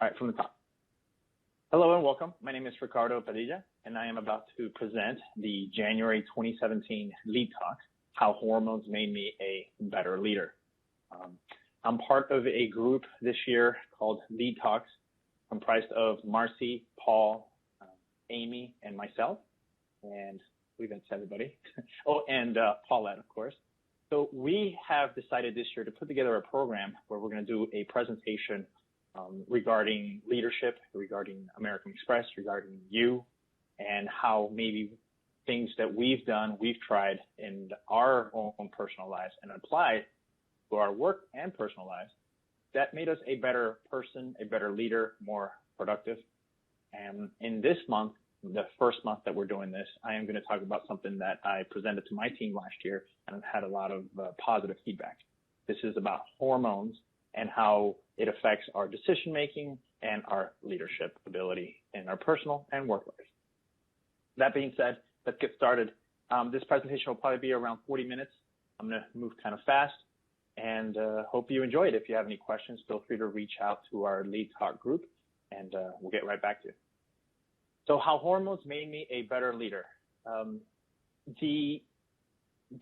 All right, from the top. Hello and welcome. My name is Ricardo Padilla, and I am about to present the January 2017 Lead Talk, How Hormones Made Me a Better Leader. I'm part of a group this year called Lead Talks, comprised of Marcy, Paul, Amy, and myself, and we've been everybody. Oh, and Paulette, of course. So we have decided this year to put together a program where we're going to do a presentation regarding leadership, regarding American Express, regarding you, and how maybe things that we've done, we've tried in our own personal lives and applied to our work and personal lives that made us a better person, a better leader, more productive. And in this month, the first month that we're doing this, I am going to talk about something that I presented to my team last year and I've had a lot of positive feedback. This is about hormones and how it affects our decision-making and our leadership ability in our personal and work life. That being said, let's get started. This presentation will probably be around 40 minutes. I'm going to move kind of fast and hope you enjoy it. If you have any questions, feel free to reach out to our Lead Talk group and we'll get right back to you. So how hormones made me a better leader. The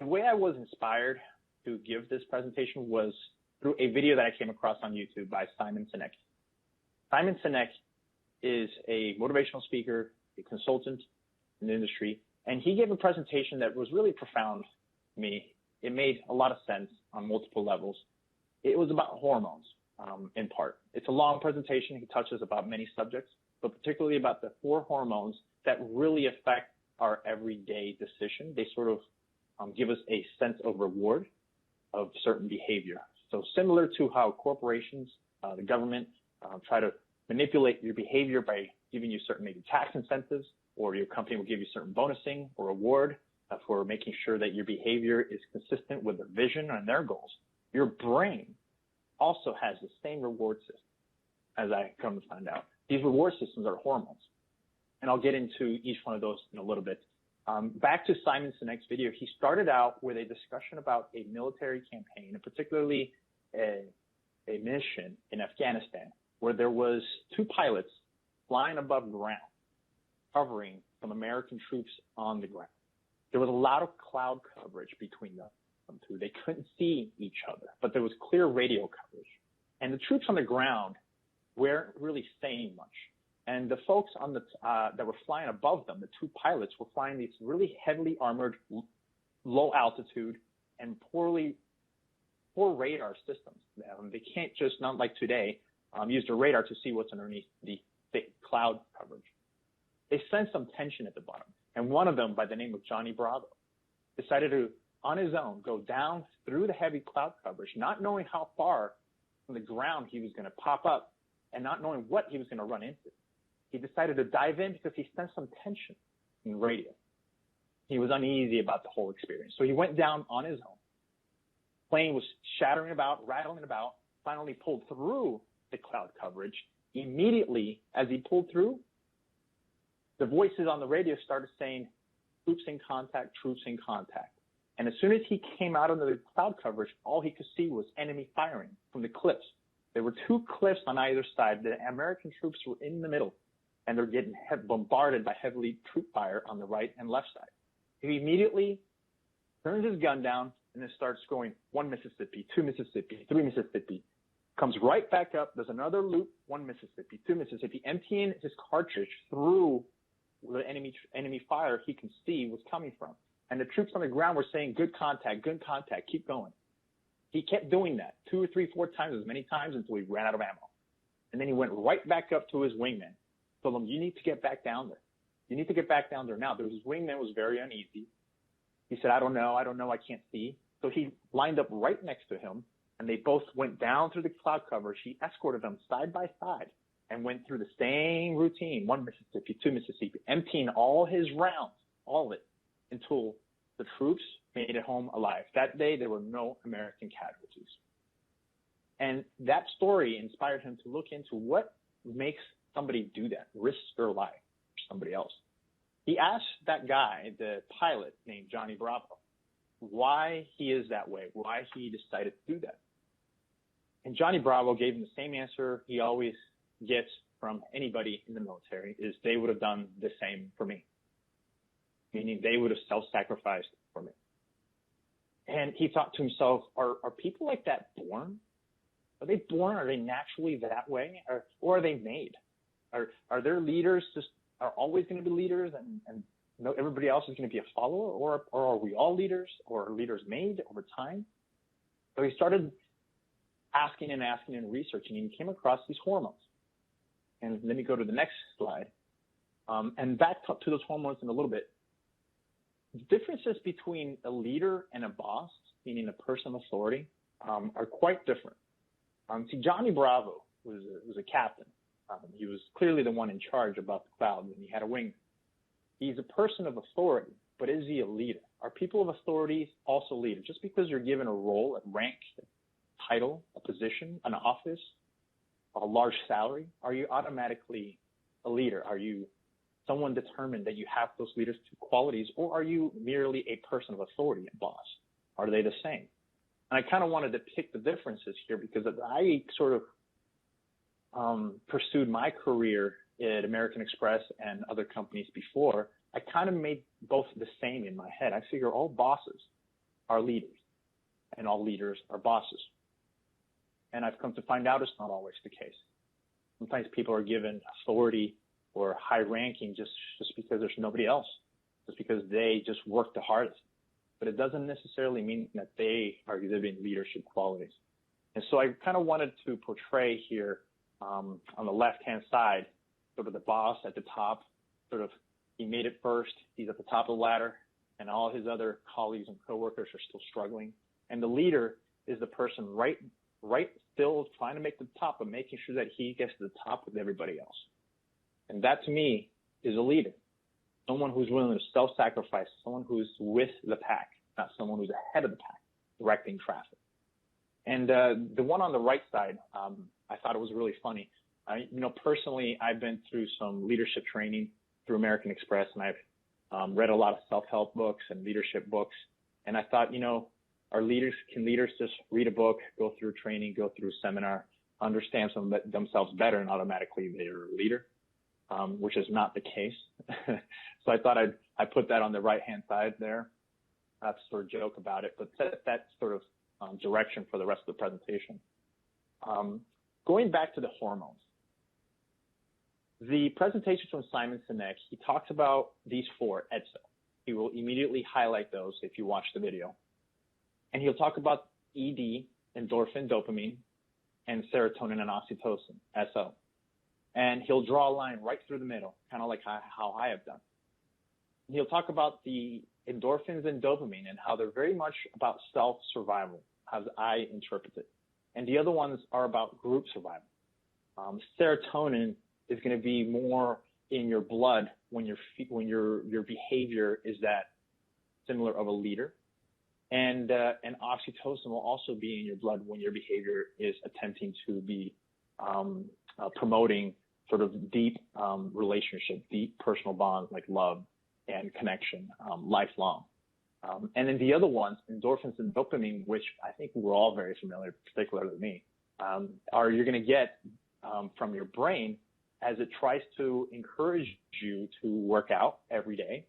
way I was inspired to give this presentation was through a video that I came across on YouTube by Simon Sinek. Simon Sinek is a motivational speaker, a consultant in the industry, and he gave a presentation that was really profound to me. It made a lot of sense on multiple levels. It was about hormones, in part. It's a long presentation. He touches about many subjects, but particularly about the 4 hormones that really affect our everyday decision. They sort of give us a sense of reward of certain behavior. So similar to how corporations, the government, try to manipulate your behavior by giving you certain maybe tax incentives, or your company will give you certain bonusing or reward for making sure that your behavior is consistent with their vision and their goals. Your brain also has the same reward system, as I come to find out. These reward systems are hormones, and I'll get into each one of those in a little bit. Back to Simon Sinek's video, he started out with a discussion about a military campaign, and particularly a mission in Afghanistan, where there was 2 pilots flying above ground, covering some American troops on the ground. There was a lot of cloud coverage between them two. They couldn't see each other, but there was clear radio coverage. And the troops on the ground weren't really saying much. And the folks on the that were flying above them, the 2 pilots, were flying these really heavily armored, low altitude and poor radar systems. They can't just, not like today, use the radar to see what's underneath the thick cloud coverage. They sensed some tension at the bottom. And one of them, by the name of Johnny Bravo, decided to, on his own, go down through the heavy cloud coverage, not knowing how far from the ground he was going to pop up and not knowing what he was going to run into. He decided to dive in because he sensed some tension in the radio. He was uneasy about the whole experience. So he went down on his own. Plane was shattering about, rattling about, finally pulled through the cloud coverage. Immediately, as he pulled through, the voices on the radio started saying, troops in contact, troops in contact. And as soon as he came out of the cloud coverage, all he could see was enemy firing from the cliffs. There were 2 cliffs on either side. The American troops were in the middle, and they're getting bombarded by heavily troop fire on the right and left side. He immediately turns his gun down and then starts going 1 Mississippi, 2 Mississippi, 3 Mississippi. Comes right back up, does another loop, 1 Mississippi, 2 Mississippi, emptying his cartridge through where the enemy fire he can see was coming from. And the troops on the ground were saying, good contact, keep going. He kept doing that 2 or 3, 4 times, as many times until he ran out of ammo. And then he went right back up to his wingman. Told him, you need to get back down there. You need to get back down there now. His wingman was very uneasy. He said, I don't know, I can't see. So he lined up right next to him, and they both went down through the cloud coverage. He escorted them side by side and went through the same routine, 1 Mississippi, 2 Mississippi, emptying all his rounds, all of it, until the troops made it home alive. That day, there were no American casualties. And that story inspired him to look into what makes somebody do that, risk their life for somebody else. He asked that guy, the pilot named Johnny Bravo, why he is that way, why he decided to do that. And Johnny Bravo gave him the same answer he always get from anybody in the military is they would have done the same for me, meaning they would have self-sacrificed for me. And he thought to himself, are people like that born? Are they born? Are they naturally that way? Or are they made? Are their leaders are always going to be leaders and everybody else is going to be a follower? Or are we all leaders, or are leaders made over time? So he started asking and researching, and he came across these hormones. And let me go to the next slide. And back to those hormones in a little bit. The differences between a leader and a boss, meaning a person of authority, are quite different. See, Johnny Bravo was a captain. He was clearly the one in charge about the cloud when he had a wing. He's a person of authority, but is he a leader? Are people of authority also leaders? Just because you're given a role, a rank, a title, a position, an office, a large salary, are you automatically a leader? Are you someone determined that you have those leadership qualities, or are you merely a person of authority, a boss? Are they the same? And I kind of wanted to pick the differences here because I sort of pursued my career at American Express and other companies before. I kind of made both the same in my head. I figure all bosses are leaders and all leaders are bosses. And I've come to find out it's not always the case. Sometimes people are given authority or high ranking just because there's nobody else, just because they just work the hardest. But it doesn't necessarily mean that they are exhibiting leadership qualities. And so I kind of wanted to portray here on the left-hand side, sort of the boss at the top, sort of he made it first, he's at the top of the ladder, and all his other colleagues and coworkers are still struggling. And the leader is the person right still trying to make the top, but making sure that he gets to the top with everybody else. And that to me is a leader. Someone who's willing to self-sacrifice, someone who's with the pack, not someone who's ahead of the pack, directing traffic. And the one on the right side, I thought it was really funny. Personally, I've been through some leadership training through American Express, and I've read a lot of self-help books and leadership books. And I thought, can leaders just read a book, go through training, go through a seminar, understand themselves better, and automatically they're a leader? Which is not the case. So I thought I'd put that on the right-hand side there. That's sort of joke about it, but set that sort of direction for the rest of the presentation. Going back to the hormones. The presentation from Simon Sinek, he talks about these four, EDSO. He will immediately highlight those if you watch the video. And he'll talk about ED, endorphin, dopamine, and serotonin and oxytocin, SO. And he'll draw a line right through the middle, kind of like how I have done. He'll talk about the endorphins and dopamine and how they're very much about self-survival, as I interpret it. And the other ones are about group survival. Serotonin is going to be more in your blood when your behavior is that similar of a leader. And oxytocin will also be in your blood when your behavior is attempting to be promoting sort of deep relationship, deep personal bonds like love and connection, lifelong. And then the other ones, endorphins and dopamine, which I think we're all very familiar, particularly me, you're going to get from your brain as it tries to encourage you to work out every day,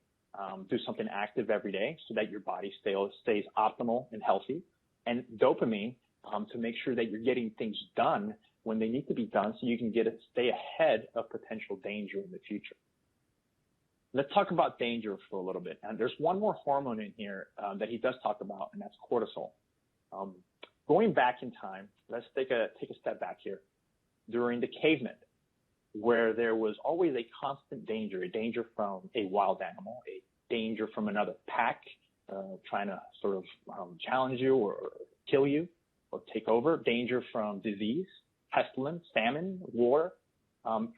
do something active every day so that your body stays optimal and healthy. And dopamine to make sure that you're getting things done when they need to be done so you can stay ahead of potential danger in the future. Let's talk about danger for a little bit. And there's one more hormone in here that he does talk about, and that's cortisol. Going back in time, let's take a step back here. During the cavemen, where there was always a constant danger, a danger from a wild animal, a danger from another pack trying to sort of challenge you or kill you or take over, danger from disease, pestilence, famine, war,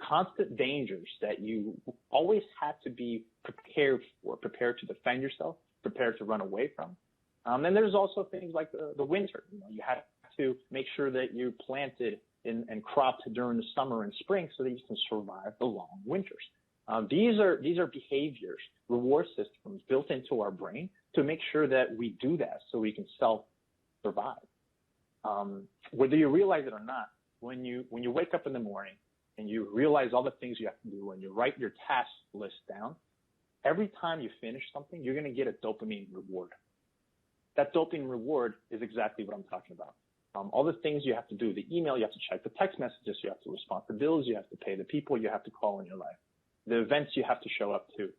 constant dangers that you always had to be prepared for, prepared to defend yourself, prepared to run away from. And there's also things like the winter. You had to make sure that you planted and cropped during the summer and spring so that you can survive the long winters. These are behaviors, reward systems built into our brain to make sure that we do that so we can self-survive. Whether you realize it or not, when you wake up in the morning and you realize all the things you have to do and you write your task list down, every time you finish something, you're going to get a dopamine reward. That dopamine reward is exactly what I'm talking about. All the things you have to do, the email you have to check, the text messages you have to respond, the bills you have to pay, the people you have to call in your life, the events you have to show up to,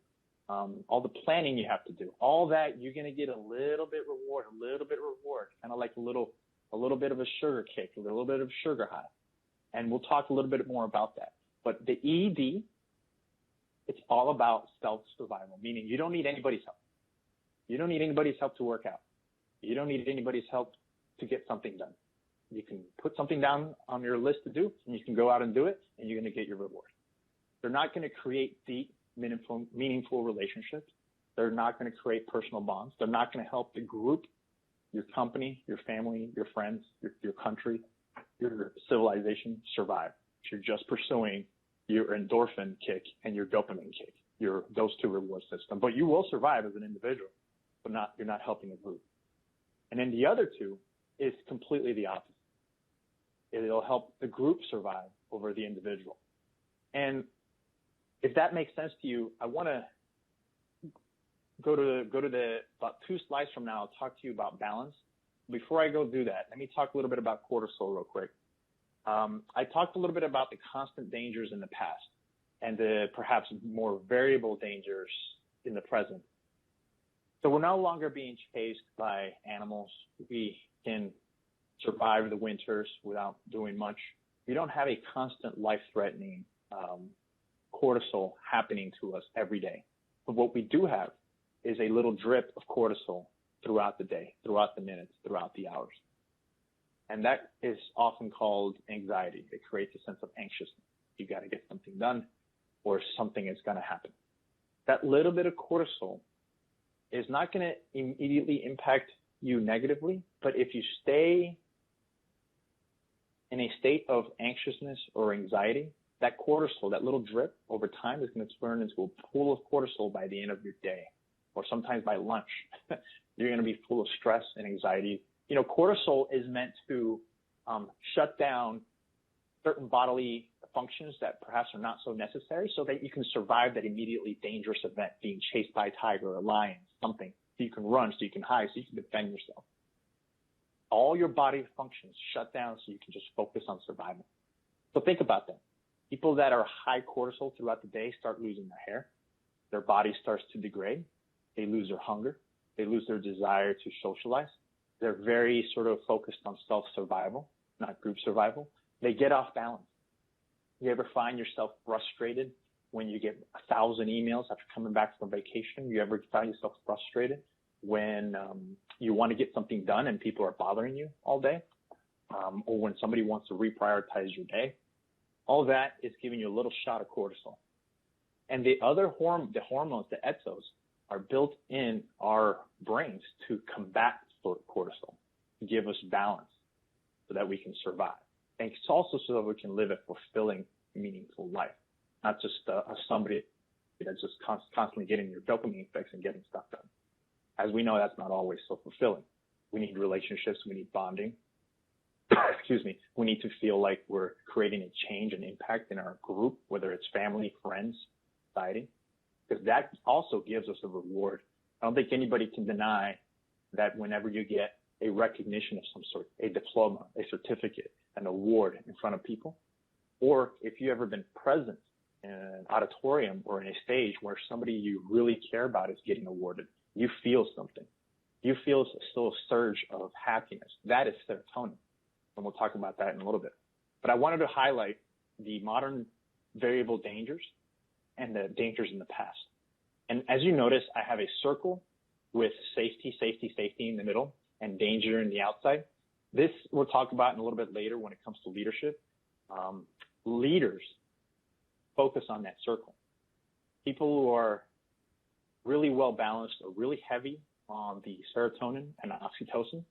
all the planning you have to do, all that, you're going to get a little bit reward, kind of like a little bit of a sugar kick, a little bit of sugar high. And we'll talk a little bit more about that. But the ED, it's all about self-survival, meaning you don't need anybody's help. You don't need anybody's help to work out. You don't need anybody's help to get something done. You can put something down on your list to do, and you can go out and do it, and you're going to get your reward. They're not going to create deep, meaningful relationships. They're not going to create personal bonds. They're not going to help the group, your company, your family, your friends, your country, your civilization survive. You're just pursuing your endorphin kick and your dopamine kick, those two reward systems. But you will survive as an individual, but you're not helping a group. And then the other two is completely the opposite. It'll help the group survive over the individual. And if that makes sense to you, I want to go to the about 2 slides from now. I'll talk to you about balance. Before I go do that, let me talk a little bit about cortisol real quick. I talked a little bit about the constant dangers in the past and the perhaps more variable dangers in the present. So we're no longer being chased by animals. We can survive the winters without doing much. We don't have a constant life-threatening cortisol happening to us every day. But what we do have is a little drip of cortisol throughout the day, throughout the minutes, throughout the hours. And that is often called anxiety. It creates a sense of anxiousness. You got to get something done or something is going to happen. That little bit of cortisol is not going to immediately impact you negatively, but if you stay in a state of anxiousness or anxiety, that cortisol, that little drip over time is going to turn into a pool of cortisol by the end of your day, or sometimes by lunch. You're going to be full of stress and anxiety. You know, cortisol is meant to shut down certain bodily functions that perhaps are not so necessary so that you can survive that immediately dangerous event, being chased by a tiger or a lion, something. So you can run, so you can hide, so you can defend yourself. All your body functions shut down so you can just focus on survival. So think about that. People that are high cortisol throughout the day start losing their hair. Their body starts to degrade. They lose their hunger. They lose their desire to socialize. They're very sort of focused on self-survival, not group survival. They get off balance. You ever find yourself frustrated when you get 1,000 emails after coming back from vacation? You ever find yourself frustrated when you want to get something done and people are bothering you all day? Or when somebody wants to reprioritize your day? All that is giving you a little shot of cortisol. And the other the hormones, the etzos, are built in our brains to combat cortisol, to give us balance so that we can survive. And it's also so that we can live a fulfilling, meaningful life, not just somebody that's just constantly getting your dopamine fix and getting stuff done. As we know, that's not always so fulfilling. We need relationships. We need bonding. Excuse me. We need to feel like we're creating a change and impact in our group, whether it's family, friends, society, because that also gives us a reward. I don't think anybody can deny that whenever you get a recognition of some sort, a diploma, a certificate, an award in front of people, or if you've ever been present in an auditorium or in a stage where somebody you really care about is getting awarded, you feel something. You feel still a surge of happiness. That is serotonin. And we'll talk about that in a little bit. But I wanted to highlight the modern variable dangers and the dangers in the past. And as you notice, I have a circle with safety, safety, safety in the middle and danger in the outside. This we'll talk about in a little bit later when it comes to leadership. Leaders focus on that circle. People who are really well balanced or really heavy on the serotonin and oxytocin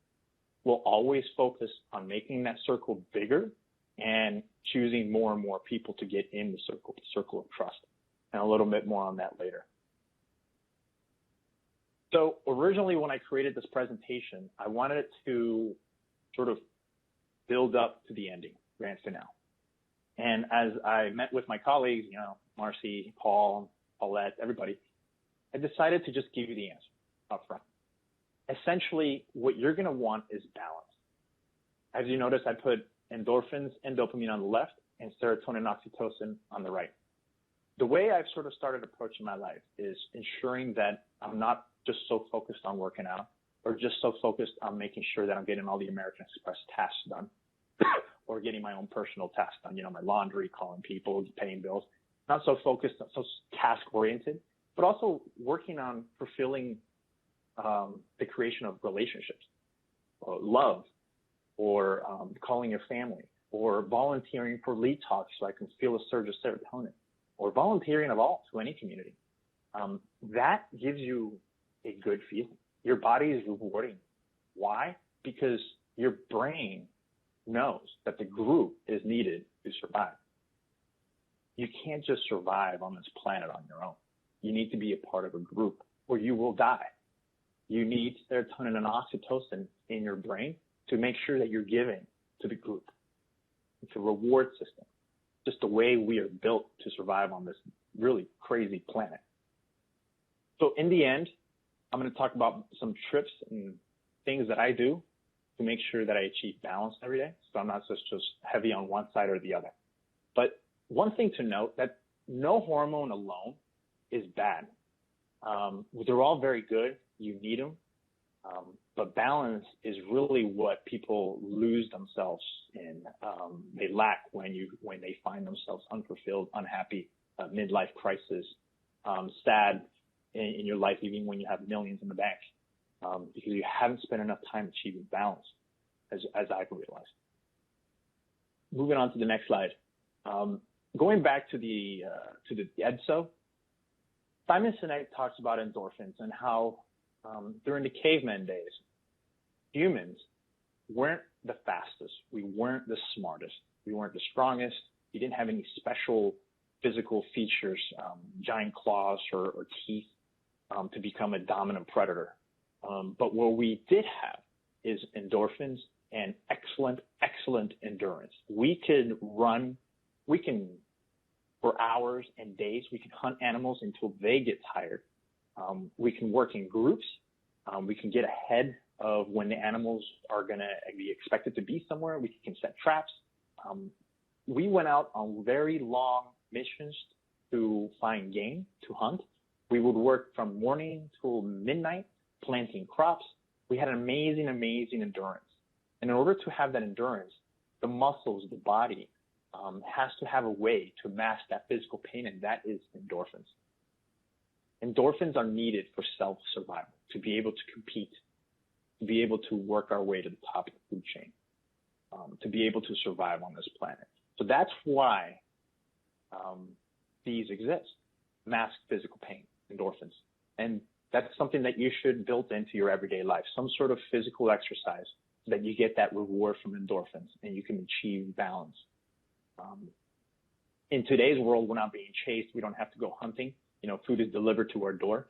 will always focus on making that circle bigger and choosing more and more people to get in the circle of trust. And a little bit more on that later. So originally when I created this presentation, I wanted it to sort of build up to the ending, grand finale. And as I met with my colleagues, Marcy, Paul, Paulette, everybody, I decided to just give you the answer up front. Essentially, what you're going to want is balance. As you notice, I put endorphins and dopamine on the left and serotonin and oxytocin on the right. The way I've sort of started approaching my life is ensuring that I'm not just so focused on working out or just so focused on making sure that I'm getting all the American Express tasks done or getting my own personal tasks done, my laundry, calling people, paying bills. Not so focused, not so task-oriented, but also working on fulfilling the creation of relationships, love, or calling your family, or volunteering for lead talks so I can feel a surge of serotonin, or volunteering at all to any community. That gives you a good feeling. Your body is rewarding. Why? Because your brain knows that the group is needed to survive. You can't just survive on this planet on your own. You need to be a part of a group or you will die. You need serotonin and oxytocin in your brain to make sure that you're giving to the group. It's a reward system, just the way we are built to survive on this really crazy planet. So in the end, I'm going to talk about some trips and things that I do to make sure that I achieve balance every day. So I'm not just heavy on one side or the other. But one thing to note that no hormone alone is bad. They're all very good. You need them. But balance is really what people lose themselves in. They lack when they find themselves unfulfilled, unhappy, midlife crisis, sad in your life, even when you have millions in the bank, because you haven't spent enough time achieving balance, as I've realized. Moving on to the next slide. Going back to the EDSO, Simon Sinek talks about endorphins and how during the caveman days, humans weren't the fastest. We weren't the smartest. We weren't the strongest. We didn't have any special physical features, giant claws or teeth to become a dominant predator. But what we did have is endorphins and excellent endurance. We can run, for hours and days, we can hunt animals until they get tired. We can work in groups. We can get ahead of when the animals are going to be expected to be somewhere. We can set traps. We went out on very long missions to find game, to hunt. We would work from morning till midnight planting crops. We had amazing endurance. And in order to have that endurance, the muscles, the body, has to have a way to mask that physical pain, and that is endorphins. Endorphins are needed for self-survival, to be able to compete, to be able to work our way to the top of the food chain, to be able to survive on this planet. So that's why these exist, mask physical pain, endorphins. And that's something that you should build into your everyday life, some sort of physical exercise so that you get that reward from endorphins and you can achieve balance. In today's world, we're not being chased. We don't have to go hunting. Food is delivered to our door.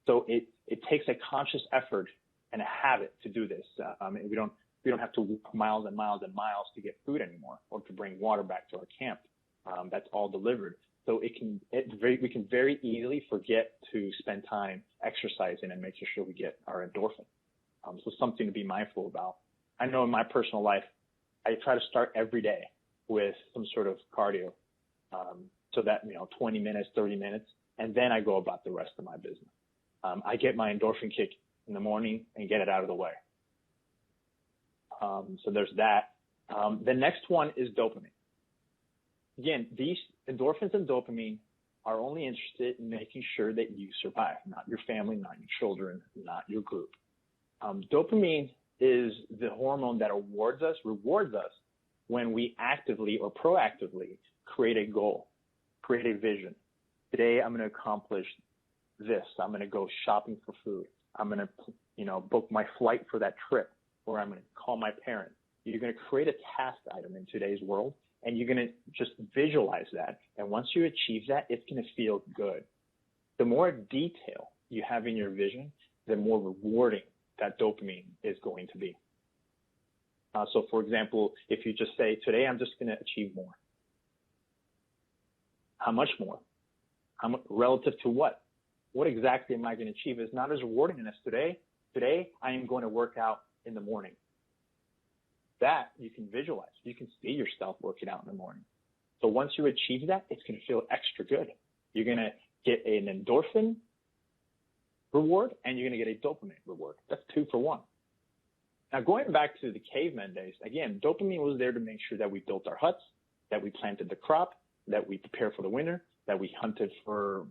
So it takes a conscious effort and a habit to do this. We don't have to walk miles and miles and miles to get food anymore or to bring water back to our camp. That's all delivered. So we can very easily forget to spend time exercising and making sure we get our endorphin. So something to be mindful about. I know in my personal life, I try to start every day with some sort of cardio, so that 20 minutes, 30 minutes, and then I go about the rest of my business. I get my endorphin kick in the morning and get it out of the way. So there's that. The next one is dopamine. Again, these endorphins and dopamine are only interested in making sure that you survive, not your family, not your children, not your group. Dopamine is the hormone that rewards us when we actively or proactively create a goal, create a vision. Today, I'm going to accomplish this. I'm going to go shopping for food. I'm going to, book my flight for that trip, or I'm going to call my parents. You're going to create a task item in today's world, and you're going to just visualize that. And once you achieve that, it's going to feel good. The more detail you have in your vision, the more rewarding that dopamine is going to be. So for example, if you just say, today I'm just going to achieve more. How much more? Relative to what? What exactly am I going to achieve? Is not as rewarding as today. Today, I am going to work out in the morning. That you can visualize. You can see yourself working out in the morning. So once you achieve that, it's going to feel extra good. You're going to get an endorphin reward and you're going to get a dopamine reward. That's 2 for 1. Now, going back to the caveman days, again, dopamine was there to make sure that we built our huts, that we planted the crop, that we prepared for the winter, that we hunted for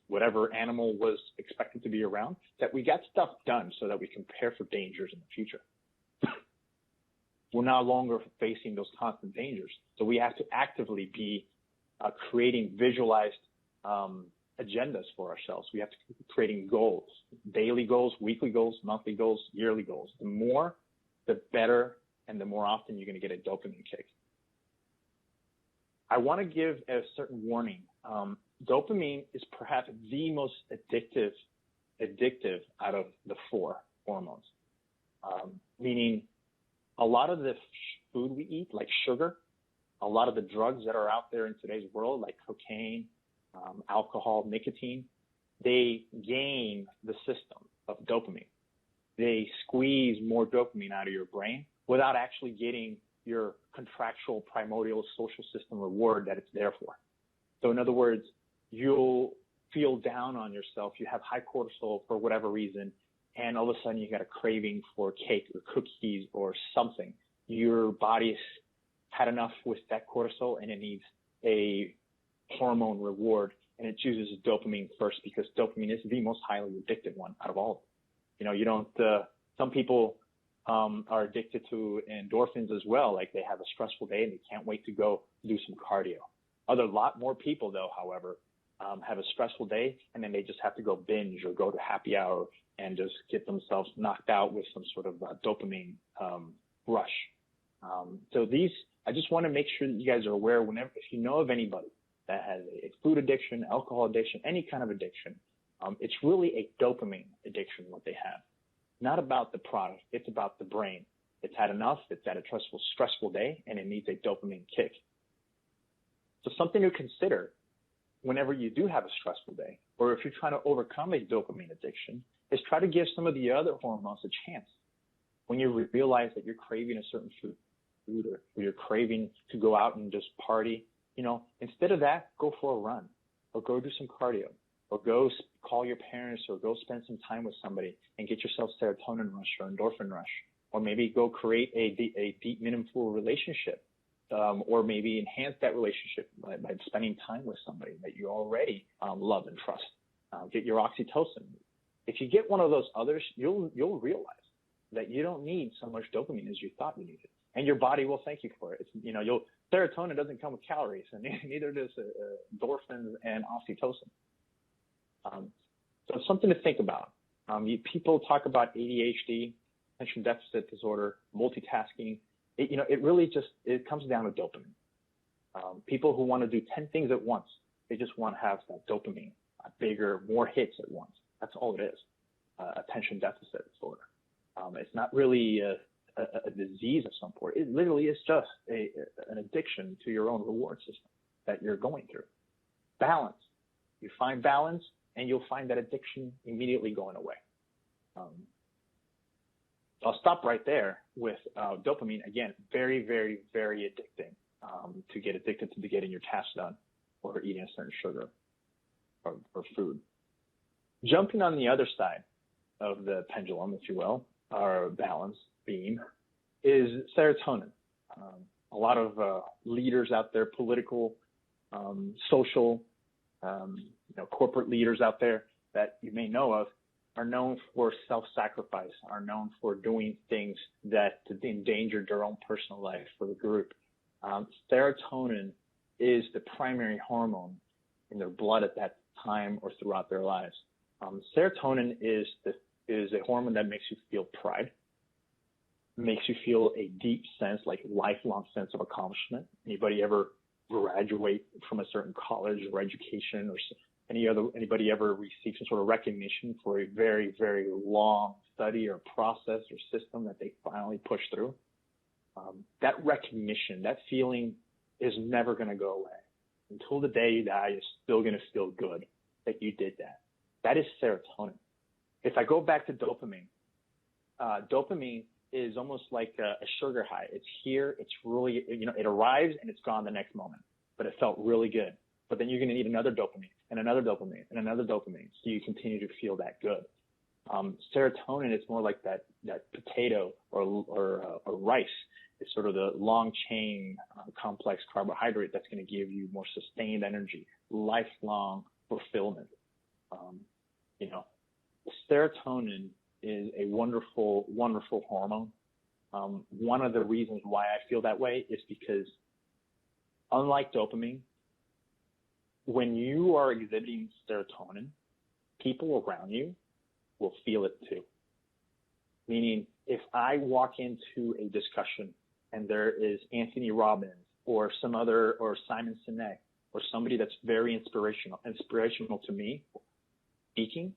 whatever animal was expected to be around, that we got stuff done so that we can prepare for dangers in the future. We're no longer facing those constant dangers. So we have to actively be creating visualized agendas for ourselves. We have to be creating goals, daily goals, weekly goals, monthly goals, yearly goals. The more, the better, and the more often you're going to get a dopamine kick. I want to give a certain warning. Dopamine is perhaps the most addictive out of the 4 hormones, meaning a lot of the food we eat, like sugar, a lot of the drugs that are out there in today's world, like cocaine, alcohol, nicotine, they game the system of dopamine. They squeeze more dopamine out of your brain without actually getting your contractual primordial social system reward that it's there for. So in other words, you'll feel down on yourself. You have high cortisol for whatever reason, and all of a sudden you got a craving for cake or cookies or something. Your body's had enough with that cortisol and it needs a hormone reward, and it chooses dopamine first because dopamine is the most highly addictive one out of all of them. You know, you don't, some people are addicted to endorphins as well. Like they have a stressful day and they can't wait to go do some cardio. A lot more people though, however, have a stressful day and then they just have to go binge or go to happy hour and just get themselves knocked out with some sort of dopamine rush. So these, I just want to make sure that you guys are aware whenever, if you know of anybody that has a food addiction, alcohol addiction, any kind of addiction, it's really a dopamine addiction what they have. Not about the product, it's about the brain. It's had enough, it's had a stressful day, and it needs a dopamine kick. So something to consider whenever you do have a stressful day, or if you're trying to overcome a dopamine addiction, is try to give some of the other hormones a chance. When you realize that you're craving a certain food or you're craving to go out and just party, you know, instead of that, go for a run or go do some cardio or go call your parents or go spend some time with somebody and get yourself serotonin rush or endorphin rush, or maybe go create a deep, meaningful relationship, or maybe enhance that relationship by spending time with somebody that you already love and trust. Get your oxytocin. If you get one of those others, you'll realize that you don't need so much dopamine as you thought you needed, and your body will thank you for it. It's, you know, serotonin doesn't come with calories, and neither does endorphins and oxytocin. So it's something to think about. People talk about ADHD, attention deficit disorder, multitasking. It really just, it comes down to dopamine. People who want to do 10 things at once, they just want to have that dopamine, bigger, more hits at once. That's all it is. Attention deficit disorder. It's not really a disease of some sort. It literally is just an addiction to your own reward system that you're going through. Balance. You find balance, and you'll find that addiction immediately going away. I'll stop right there with dopamine. Again, very, very, very addicting to get addicted to getting your tasks done or eating a certain sugar or food. Jumping on the other side of the pendulum, if you will, our balance beam, is serotonin. A lot of leaders out there, political, social, corporate leaders out there that you may know of, are known for self-sacrifice, are known for doing things that endanger their own personal life for the group. Serotonin is the primary hormone in their blood at that time or throughout their lives. Serotonin is a hormone that makes you feel pride, makes you feel a deep sense, like lifelong sense of accomplishment. Anybody ever graduate from a certain college or education, or anybody ever receive some sort of recognition for a very, very long study or process or system that they finally push through? That recognition, that feeling is never going to go away. until the day you die, you're still going to feel good that you did that. That is serotonin. If I go back to dopamine, dopamine is almost like a sugar high. It's here. It's really, it arrives and it's gone the next moment, but it felt really good. But then you're going to need another dopamine and another dopamine and another dopamine. So you continue to feel that good. Serotonin is more like that potato or rice. It's sort of the long chain complex carbohydrate that's going to give you more sustained energy, lifelong fulfillment. Serotonin is a wonderful, wonderful hormone. One of the reasons why I feel that way is because unlike dopamine, when you are exhibiting serotonin, people around you will feel it too. Meaning, if I walk into a discussion and there is Anthony Robbins or some other, or Simon Sinek, or somebody that's very inspirational to me, speaking,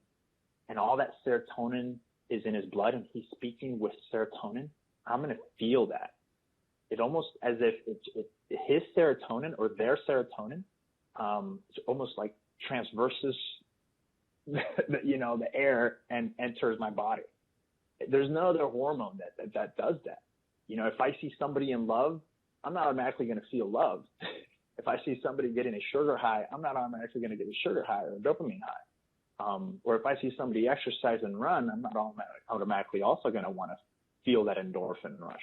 and all that serotonin is in his blood and he's speaking with serotonin, I'm going to feel that. It almost as if his serotonin or their serotonin, it's almost like transverses the air and enters my body. There's no other hormone that does that. If I see somebody in love, I'm not automatically going to feel love. If I see somebody getting a sugar high, I'm not automatically going to get a sugar high or a dopamine high. Or if I see somebody exercise and run, I'm not automatically also going to want to feel that endorphin rush.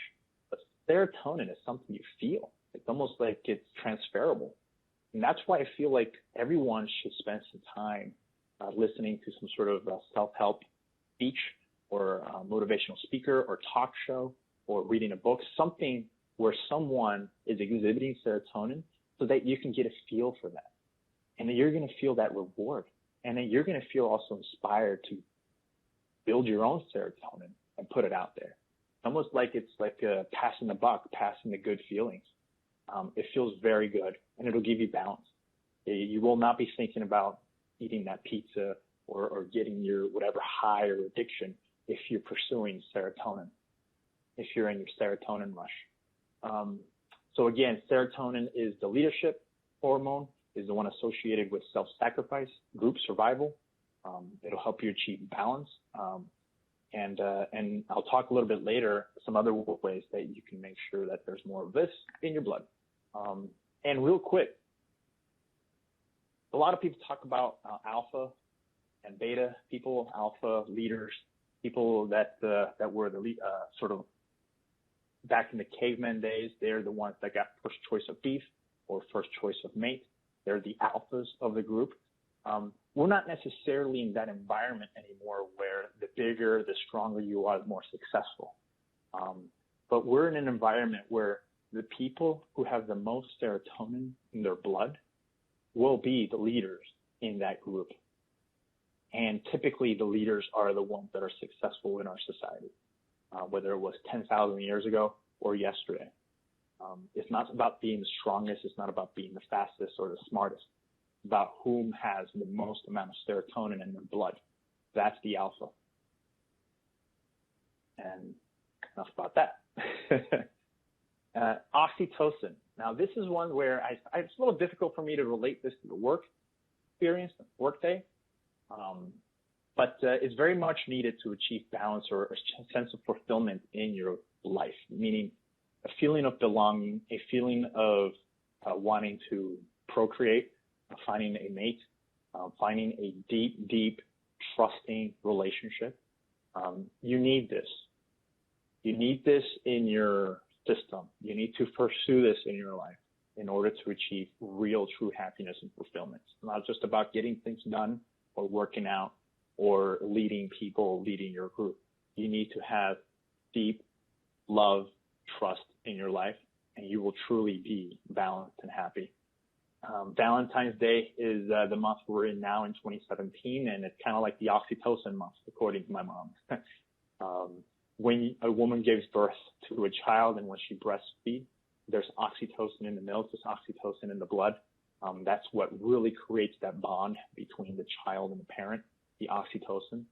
But serotonin is something you feel. It's almost like it's transferable. And that's why I feel like everyone should spend some time listening to some sort of self-help speech or motivational speaker or talk show or reading a book, something where someone is exhibiting serotonin so that you can get a feel for that. And then you're going to feel that reward. And then you're going to feel also inspired to build your own serotonin and put it out there. Almost like it's like passing the buck, passing the good feelings. It feels very good, and it'll give you balance. You will not be thinking about eating that pizza or getting your whatever high or addiction if you're pursuing serotonin, if you're in your serotonin rush. So again, serotonin is the leadership hormone, is the one associated with self-sacrifice, group survival. It'll help you achieve balance. And I'll talk a little bit later some other ways that you can make sure that there's more of this in your blood. And real quick, a lot of people talk about alpha and beta people, alpha leaders, people that were the sort of back in the caveman days. They're the ones that got first choice of beef or first choice of mate. They're the alphas of the group. We're not necessarily in that environment anymore where the bigger, the stronger you are, the more successful. But we're in an environment where the people who have the most serotonin in their blood will be the leaders in that group. And typically the leaders are the ones that are successful in our society, whether it was 10,000 years ago or yesterday. It's not about being the strongest. It's not about being the fastest or the smartest. It's about whom has the most amount of serotonin in their blood. That's the alpha. And enough about that. Oxytocin. Now, this is one where it's a little difficult for me to relate this to the work experience, the work day. But it's very much needed to achieve balance or a sense of fulfillment in your life, meaning a feeling of belonging, a feeling of wanting to procreate, finding a mate, finding a deep, deep, trusting relationship. You need this. You need this in your system. You need to pursue this in your life in order to achieve real, true happiness and fulfillment. It's not just about getting things done or working out or leading people, leading your group. You need to have deep love, trust in your life, and you will truly be balanced and happy. Valentine's Day is the month we're in now in 2017, and it's kind of like the oxytocin month, according to my mom. When a woman gives birth to a child and when she breastfeeds, there's oxytocin in the milk, there's oxytocin in the blood. That's what really creates that bond between the child and the parent, the oxytocin.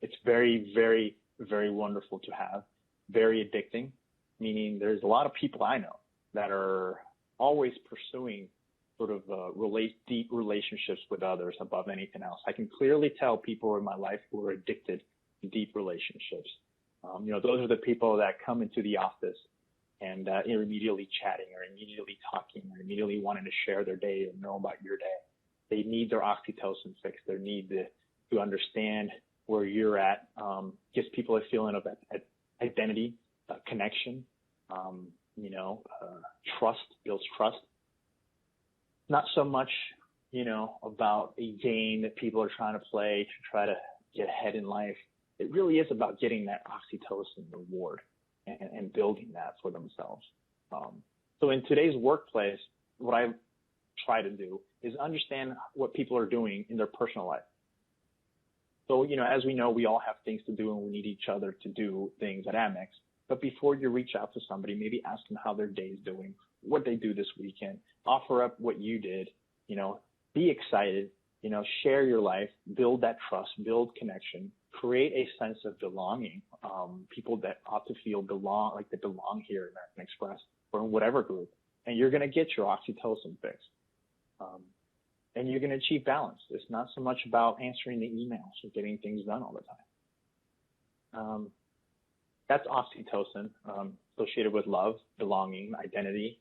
It's very, very, very wonderful to have, very addicting, meaning there's a lot of people I know that are always pursuing sort of relate deep relationships with others above anything else. I can clearly tell people in my life who are addicted to deep relationships. Those are the people that come into the office and are immediately chatting or immediately talking or immediately wanting to share their day and know about your day. They need their oxytocin fix. They need to understand where you're at. Gives people a feeling of identity, connection, trust, builds trust. Not so much, about a game that people are trying to play to try to get ahead in life. It really is about getting that oxytocin reward and building that for themselves. So in today's workplace, what I try to do is understand what people are doing in their personal life. So, as we know, we all have things to do and we need each other to do things at Amex. But before you reach out to somebody, maybe ask them how their day is doing, what they do this weekend, offer up what you did, be excited, share your life, build that trust, build connection, create a sense of belonging. People that ought to feel like they belong here at American Express or in whatever group, and you're going to get your oxytocin fix. And you're going to achieve balance. It's not so much about answering the emails or getting things done all the time. That's oxytocin, associated with love, belonging, identity,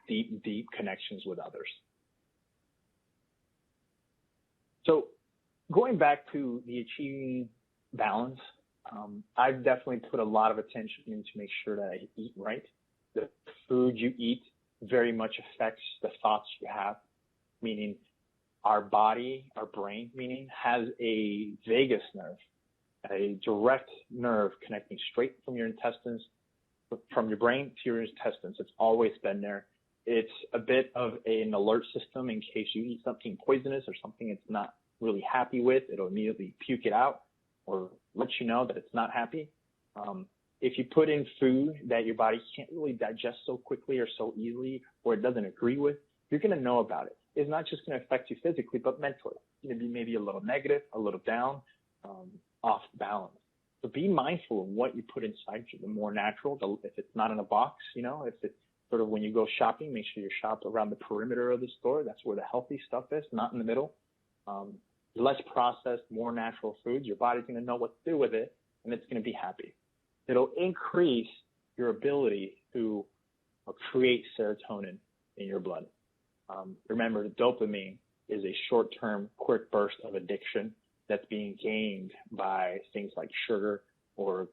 deep connections with others. So going back to the achieving balance, I've definitely put a lot of attention in to make sure that I eat right. The food you eat very much affects the thoughts you have, meaning our body, our brain, meaning has a vagus nerve, a direct nerve connecting straight from your intestines, from your brain to your intestines. It's always been there. It's a bit of an alert system in case you eat something poisonous or something it's not really happy with. It'll immediately puke it out or let you know that it's not happy. If you put in food that your body can't really digest so quickly or so easily, or it doesn't agree with, you're going to know about it. It's not just going to affect you physically, but mentally. It's going to be maybe a little negative, a little down, off balance. So be mindful of what you put inside you. The more natural, if it's not in a box, if it's sort of when you go shopping, make sure you shop around the perimeter of the store. That's where the healthy stuff is, not in the middle. Less processed, more natural foods. Your body's going to know what to do with it, and it's going to be happy. It'll increase your ability to create serotonin in your blood. Remember, dopamine is a short-term, quick burst of addiction that's being gained by things like sugar or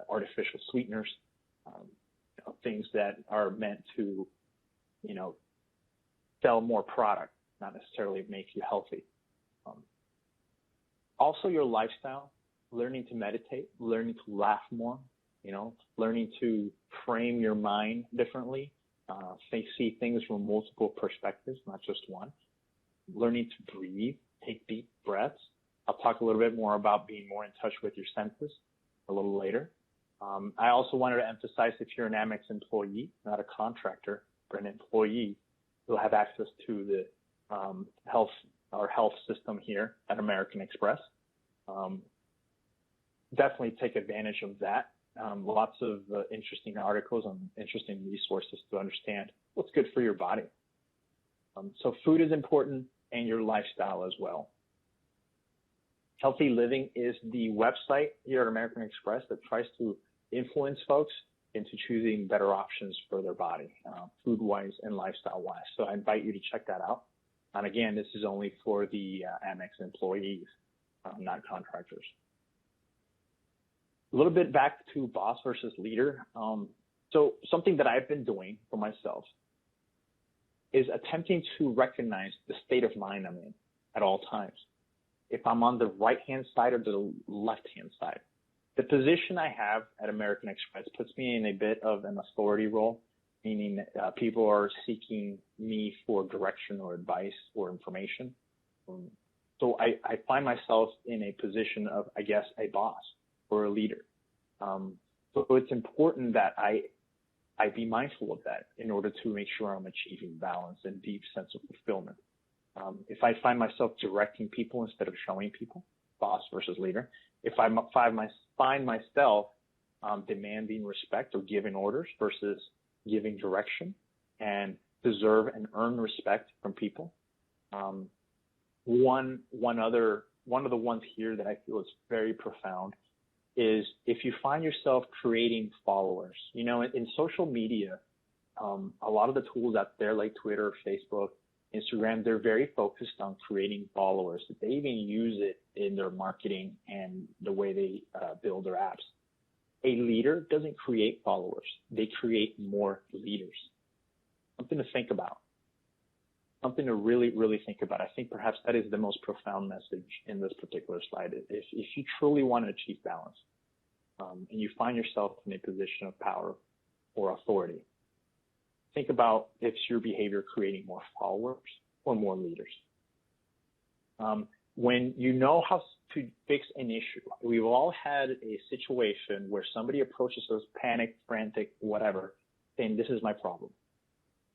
artificial sweeteners, things that are meant to, sell more product, not necessarily make you healthy. Also, your lifestyle, learning to meditate, learning to laugh more, learning to frame your mind differently, see things from multiple perspectives, not just one. Learning to breathe, take deep breaths. I'll talk a little bit more about being more in touch with your senses a little later. I also wanted to emphasize if you're an Amex employee, not a contractor, but an employee, you'll have access to the health system here at American Express. Definitely take advantage of that. Lots of interesting articles and interesting resources to understand what's good for your body. So food is important and your lifestyle as well. Healthy Living is the website here at American Express that tries to influence folks into choosing better options for their body, food-wise and lifestyle-wise. So I invite you to check that out. And again, this is only for the Amex employees, not contractors. A little bit back to boss versus leader. So something that I've been doing for myself is attempting to recognize the state of mind I'm in at all times. If I'm on the right-hand side or the left-hand side. The position I have at American Express puts me in a bit of an authority role, meaning people are seeking me for direction or advice or information. So I find myself in a position of, I guess, a boss or a leader. So it's important that I be mindful of that in order to make sure I'm achieving balance and deep sense of fulfillment. If I find myself directing people instead of showing people, boss versus leader. If I find myself demanding respect or giving orders versus giving direction, and deserve and earn respect from people. One of the ones here that I feel is very profound is if you find yourself creating followers. In social media, a lot of the tools out there like Twitter, Facebook, Instagram, they're very focused on creating followers. They even use it in their marketing and the way they build their apps. A leader doesn't create followers. They create more leaders. Something to think about. Something to really, really think about. I think perhaps that is the most profound message in this particular slide. If you truly want to achieve balance, and you find yourself in a position of power or authority, think about if your behavior creating more followers or more leaders. When you know how to fix an issue, we've all had a situation where somebody approaches us, panicked, frantic, whatever, saying, this is my problem,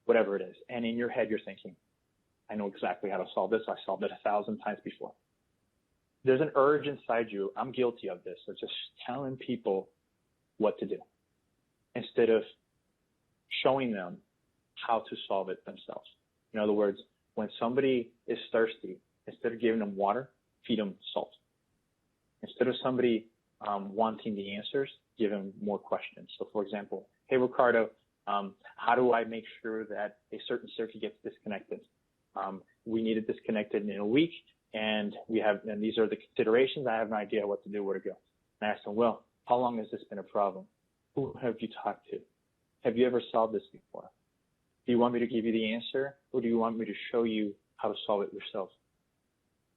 whatever it is. And in your head, you're thinking, I know exactly how to solve this. I solved it 1,000 times before. There's an urge inside you. I'm guilty of this. Of just telling people what to do instead of showing them how to solve it themselves. In other words, when somebody is thirsty, instead of giving them water, feed them salt. Instead of somebody wanting the answers, give them more questions. So, for example, hey, Ricardo, how do I make sure that a certain circuit gets disconnected? We need it disconnected in a week, and these are the considerations. I have no idea what to do, where to go. And I asked them, well, how long has this been a problem? Who have you talked to? Have you ever solved this before? Do you want me to give you the answer, or do you want me to show you how to solve it yourself?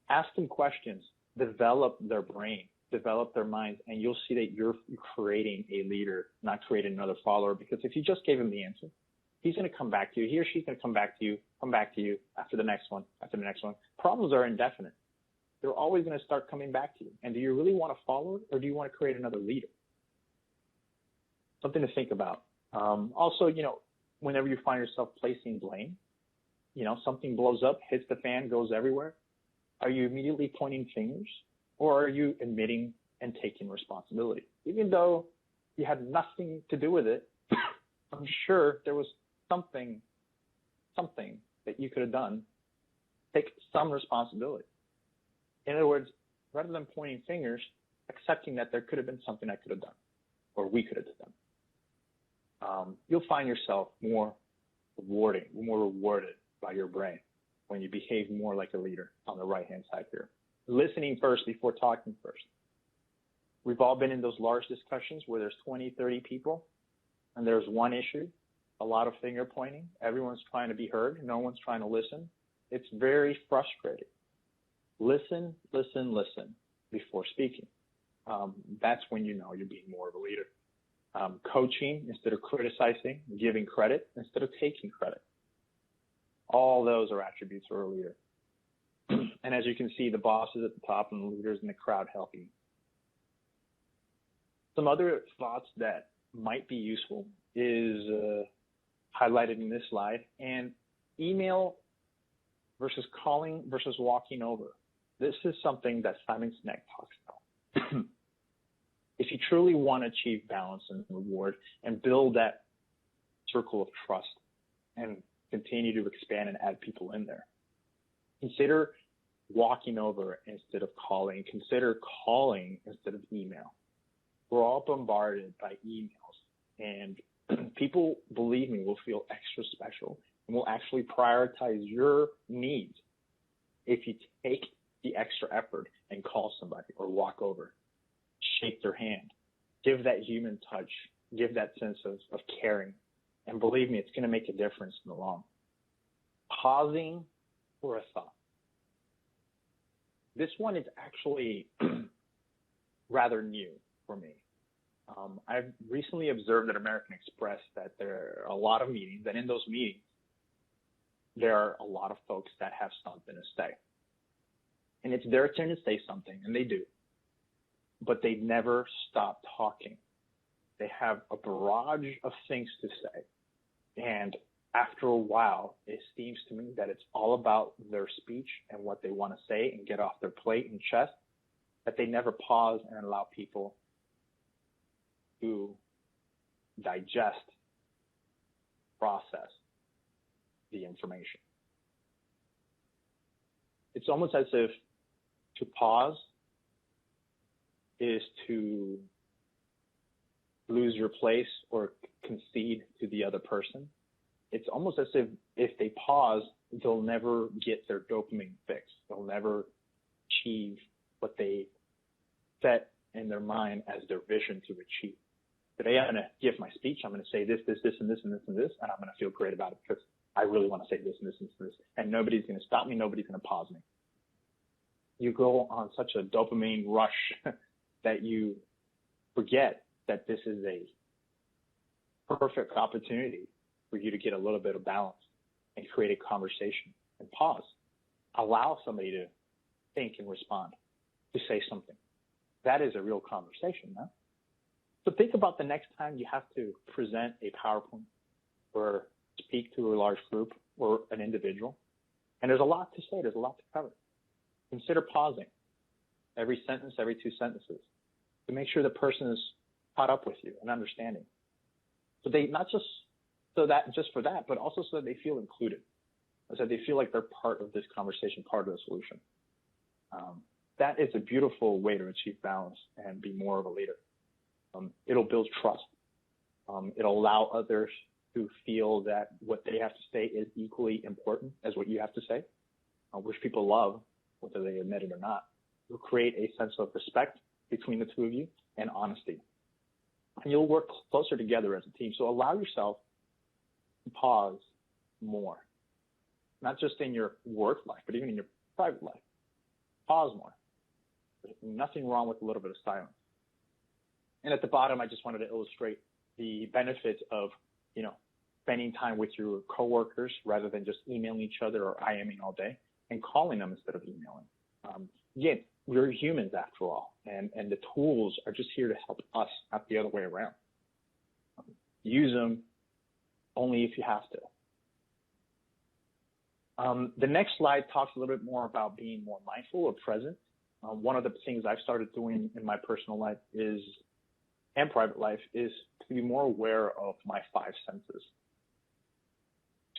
Ask them questions, develop their brain, develop their minds, and you'll see that you're creating a leader, not creating another follower. Because if you just gave him the answer, he's going to come back to you. He or she's going to come back to you after the next one, after the next one. Problems are indefinite. They're always going to start coming back to you. And do you really want a follower, or do you want to create another leader? Something to think about. Also, whenever you find yourself placing blame, something blows up, hits the fan, goes everywhere. Are you immediately pointing fingers, or are you admitting and taking responsibility? Even though you had nothing to do with it, I'm sure there was something that you could have done. Take some responsibility. In other words, rather than pointing fingers, accepting that there could have been something I could have done, or we could have done. You'll find yourself more rewarded by your brain when you behave more like a leader on the right-hand side here. Listening first before talking first. We've all been in those large discussions where there's 20, 30 people, and there's one issue, a lot of finger pointing. Everyone's trying to be heard. No one's trying to listen. It's very frustrating. Listen before speaking. That's when you know you're being more of a leader. Coaching instead of criticizing, giving credit instead of taking credit. All those are attributes for a leader. And as you can see, the boss is at the top and the leaders in the crowd helping. Some other thoughts that might be useful is highlighted in this slide. And email versus calling versus walking over. This is something that Simon Sinek talks about. If you truly want to achieve balance and reward and build that circle of trust and continue to expand and add people in there, consider walking over instead of calling. Consider calling instead of email. We're all bombarded by emails, and people, believe me, will feel extra special and will actually prioritize your needs if you take the extra effort and call somebody or walk over, shake their hand, give that human touch, give that sense of caring. And believe me, it's going to make a difference in the long. Pausing for a thought. This one is actually rather new for me. I've recently observed at American Express that there are a lot of meetings, and in those meetings, there are a lot of folks that have something to say. And it's their turn to say something, and they do. But they never stop talking. They have a barrage of things to say. And after a while, it seems to me that it's all about their speech and what they want to say and get off their plate and chest, that they never pause and allow people to digest, process, the information. It's almost as if to pause is to lose your place or concede to the other person. It's almost as if they pause, they'll never get their dopamine fix. They'll never achieve what they set in their mind as their vision to achieve. Today, I'm going to give my speech. I'm going to say this, and this, and this, and this, and I'm going to feel great about it because I really want to say this, and this, and this, and nobody's going to stop me. Nobody's going to pause me. You go on such a dopamine rush that you forget that this is a perfect opportunity for you to get a little bit of balance and create a conversation and pause. Allow somebody to think and respond, to say something. That is a real conversation, no? So think about the next time you have to present a PowerPoint or speak to a large group or an individual. And there's a lot to say. There's a lot to cover. Consider pausing every sentence, every 2 sentences to make sure the person is caught up with you and understanding. So they not just for that, but also so that they feel included. So they feel like they're part of this conversation, part of the solution. That is a beautiful way to achieve balance and be more of a leader. It'll build trust. It'll allow others to feel that what they have to say is equally important as what you have to say, which people love, whether they admit it or not. It'll create a sense of respect between the two of you and honesty. And you'll work closer together as a team. So allow yourself to pause more, not just in your work life, but even in your private life. Pause more. There's nothing wrong with a little bit of silence. And at the bottom, I just wanted to illustrate the benefits of, spending time with your coworkers rather than just emailing each other or IMing all day, and calling them instead of emailing. Again, we're humans after all, and the tools are just here to help us, not the other way around. Use them only if you have to. The next slide talks a little bit more about being more mindful or present. One of the things I've started doing in my personal life and private life is to be more aware of my 5 senses.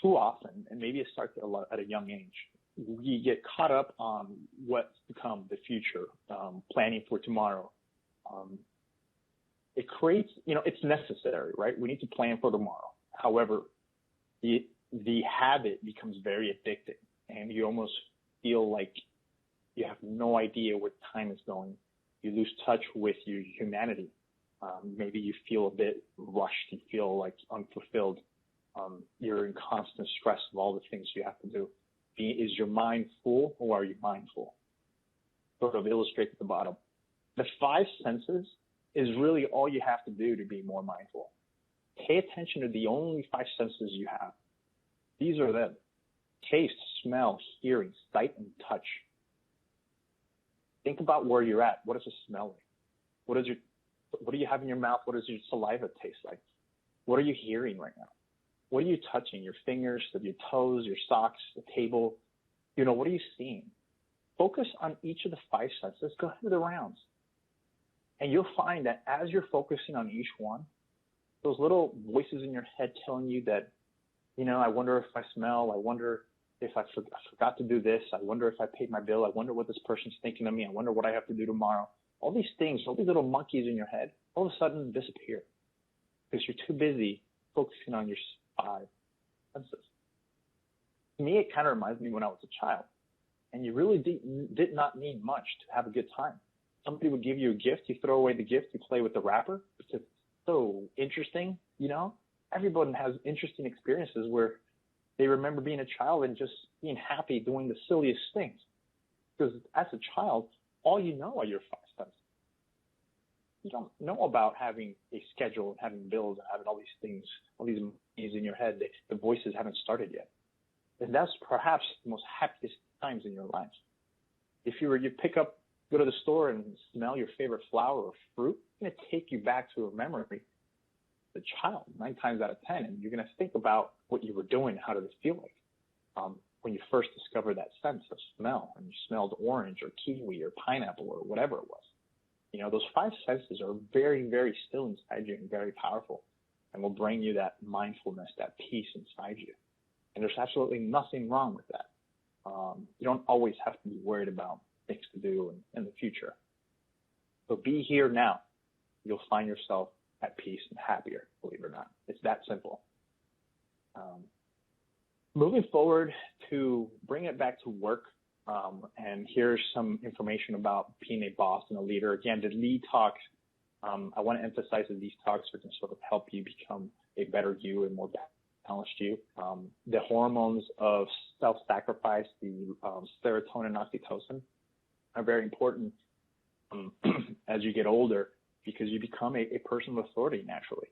Too often, and maybe it starts at a young age, we get caught up on what's to come, the future, planning for tomorrow. It creates, it's necessary, right? We need to plan for tomorrow. However, the habit becomes very addicting, and you almost feel like you have no idea where time is going. You lose touch with your humanity. Maybe you feel a bit rushed. You feel like unfulfilled. You're in constant stress of all the things you have to do. Is your mind full, or are you mindful? Sort of illustrates at the bottom. The 5 senses is really all you have to do to be more mindful. Pay attention to the only 5 senses you have. These are them: taste, smell, hearing, sight, and touch. Think about where you're at. What does it smell like? What do you have in your mouth? What does your saliva taste like? What are you hearing right now? What are you touching? Your fingers, your toes, your socks, the table. What are you seeing? Focus on each of the 5 senses. Go through the rounds. And you'll find that as you're focusing on each one, those little voices in your head telling you that, I wonder if I smell. I wonder if I forgot to do this. I wonder if I paid my bill. I wonder what this person's thinking of me. I wonder what I have to do tomorrow. All these things, all these little monkeys in your head, all of a sudden disappear because you're too busy focusing on your 5 senses. To me, it kind of reminds me when I was a child, and you really did not need much to have a good time. Somebody would give you a gift, you throw away the gift, you play with the wrapper because it's so interesting, Everyone has interesting experiences where they remember being a child and just being happy doing the silliest things. Because as a child, all you know are your 5 senses. You don't know about having a schedule and having bills and having all these things, all these monkeys in your head. The voices haven't started yet. And that's perhaps the most happiest times in your lives. If you go to the store and smell your favorite flower or fruit, it's going to take you back to a memory, the child, 9 times out of 10, and you're going to think about what you were doing. How did it feel like when you first discovered that sense of smell, and you smelled orange or kiwi or pineapple or whatever it was. Those 5 senses are very, very still inside you and very powerful, and will bring you that mindfulness, that peace inside you. And there's absolutely nothing wrong with that. You don't always have to be worried about things to do in the future. So be here now. You'll find yourself at peace and happier, believe it or not. It's that simple. Moving forward to bring it back to work, and here's some information about being a boss and a leader. Again, the lead talks, I want to emphasize that these talks are going to sort of help you become a better you and more balanced you. The hormones of self-sacrifice, the serotonin and oxytocin, are very important as you get older, because you become a person of authority naturally.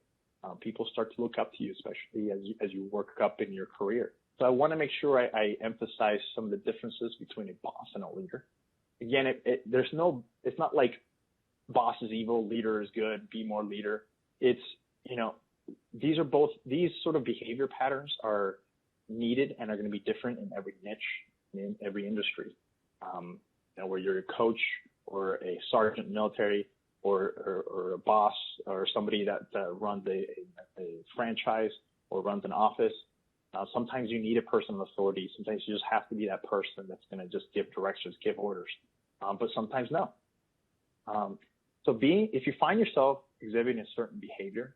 People start to look up to you, especially as you work up in your career. So I want to make sure I emphasize some of the differences between a boss and a leader. Again, it's not like boss is evil, leader is good, be more leader. It's, these sort of behavior patterns are needed and are going to be different in every niche, in every industry. Where you're a coach or a sergeant in the military or a boss or somebody that runs a franchise or runs an office. Sometimes you need a person of authority. Sometimes you just have to be that person that's going to just give directions, give orders. But sometimes no. So if you find yourself exhibiting a certain behavior,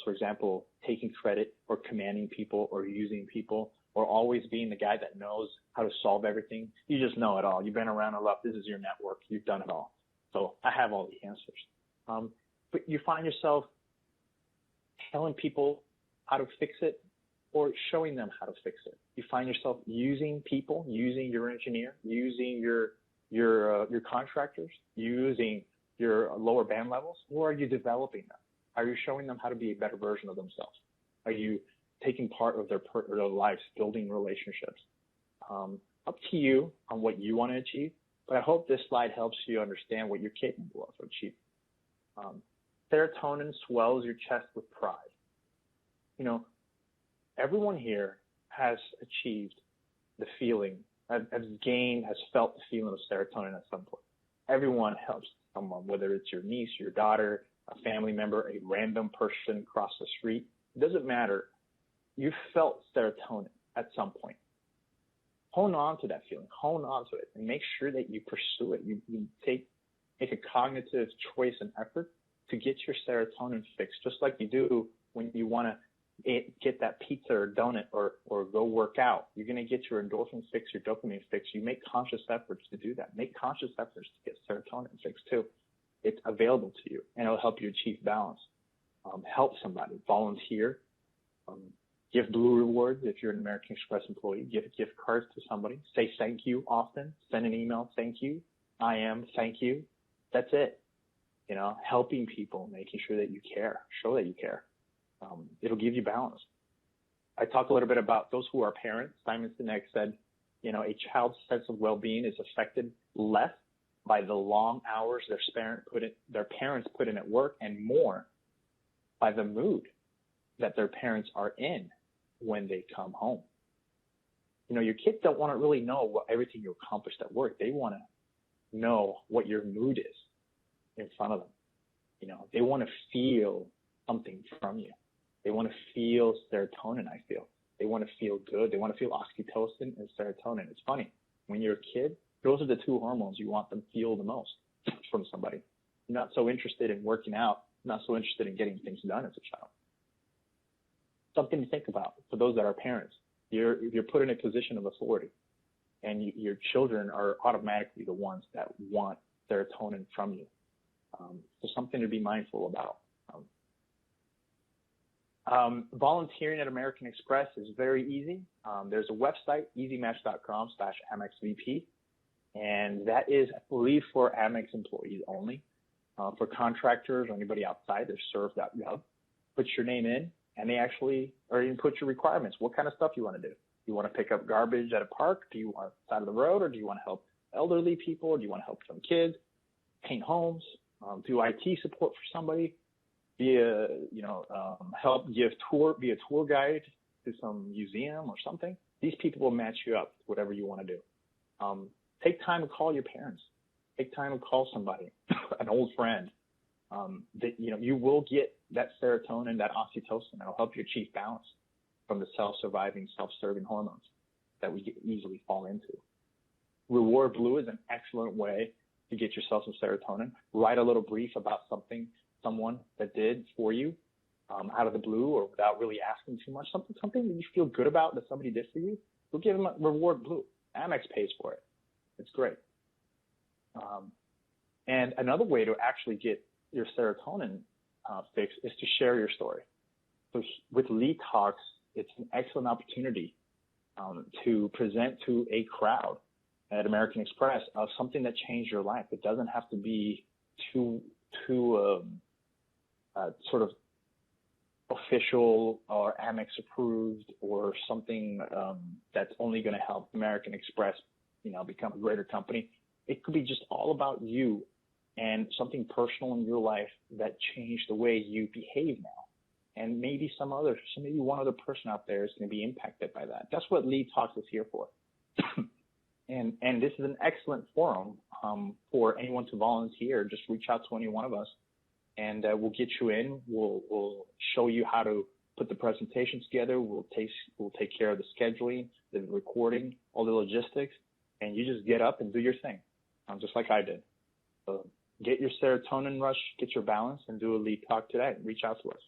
for example, taking credit or commanding people or using people, or always being the guy that knows how to solve everything, you just know it all. You've been around a lot. This is your network. You've done it all. So I have all the answers. But you find yourself telling people how to fix it or showing them how to fix it. You find yourself using people, using your engineer, using your contractors, using your lower band levels, or are you developing them? Are you showing them how to be a better version of themselves? Are you taking part of their lives, building relationships? Up to you on what you want to achieve, but I hope this slide helps you understand what you're capable of achieving. Serotonin swells your chest with pride. Everyone here has achieved the feeling, has felt the feeling of serotonin at some point. Everyone helps someone, whether it's your niece, your daughter, a family member, a random person across the street. It doesn't matter. You felt serotonin at some point. Hone on to that feeling. Hone on to it and make sure that you pursue it. You make a cognitive choice and effort to get your serotonin fixed, just like you do when you want to get that pizza or donut or go work out. You're going to get your endorphin fix, your dopamine fix. You make conscious efforts to do that. Make conscious efforts to get serotonin fixed too. It's available to you, and it'll help you achieve balance. Help somebody. Volunteer. Give Blue Rewards if you're an American Express employee. Give gift cards to somebody. Say thank you often. Send an email, thank you. I am, thank you. That's it. Helping people, making sure that you care. Show that you care. It'll give you balance. I talk a little bit about those who are parents. Simon Sinek said, a child's sense of well-being is affected less by the long hours their parents put in at work, and more by the mood that their parents are in when they come home. Your kids don't want to really know everything you accomplished at work. They want to know what your mood is in front of them. They want to feel something from you. They want to feel serotonin, I feel. They want to feel good. They want to feel oxytocin and serotonin. It's funny. When you're a kid, those are the two hormones you want them to feel the most from somebody. You're not so interested in working out, not so interested in getting things done as a child. Something to think about for those that are parents. You're put in a position of authority, and your children are automatically the ones that want serotonin from you. So something to be mindful about. Volunteering at American Express is very easy. There's a website, easymatch.com/AmexVP, and that is, I believe, for Amex employees only. For contractors or anybody outside, there's serve.gov. Put your name in, and they actually, or you put your requirements. What kind of stuff you want to do? Do you want to pick up garbage at a park? Do you want side of the road, or do you want to help elderly people? Or do you want to help some kids, paint homes, do IT support for somebody? Be a tour guide to some museum or something. These people will match you up with whatever you want to do. Take time to call your parents. Take time to call somebody, an old friend. You will get that serotonin, that oxytocin that'll help you achieve balance. from the self-surviving, self-serving hormones that we easily fall into. Reward Blue is an excellent way to get yourself some serotonin. Write a little brief about someone that did for you out of the blue or without really asking too much. Something that you feel good about that somebody did for you. Go give them a Reward Blue. Amex pays for it. It's great. And another way to actually get your serotonin fix is to share your story. So with Lead Talks, it's an excellent opportunity to present to a crowd at American Express of something that changed your life. It doesn't have to be too sort of official or Amex approved or something that's only going to help American Express, become a greater company. It could be just all about you and something personal in your life that changed the way you behave now. And maybe maybe one other person out there is going to be impacted by that. That's what Lead Talks is here for. And this is an excellent forum for anyone to volunteer. Just reach out to any one of us, and we'll get you in. We'll show you how to put the presentation together. We'll take care of the scheduling, the recording, all the logistics, and you just get up and do your thing, just like I did. So get your serotonin rush, get your balance, and do a Lead Talk today. Reach out to us.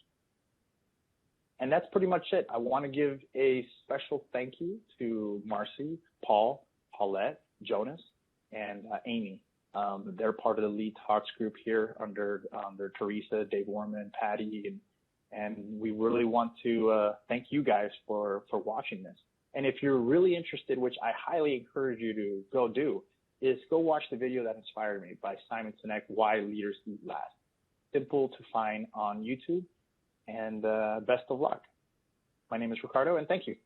And that's pretty much it. I want to give a special thank you to Marcy, Paul, Paulette, Jonas, and Amy. They're part of the Lead Talks group here under Teresa, Dave Warman, Patty, and we really want to thank you guys for watching this. And if you're really interested, which I highly encourage you to go do, is go watch the video that inspired me by Simon Sinek, Why Leaders Eat Last. Simple to find on YouTube. And best of luck. My name is Ricardo, and thank you.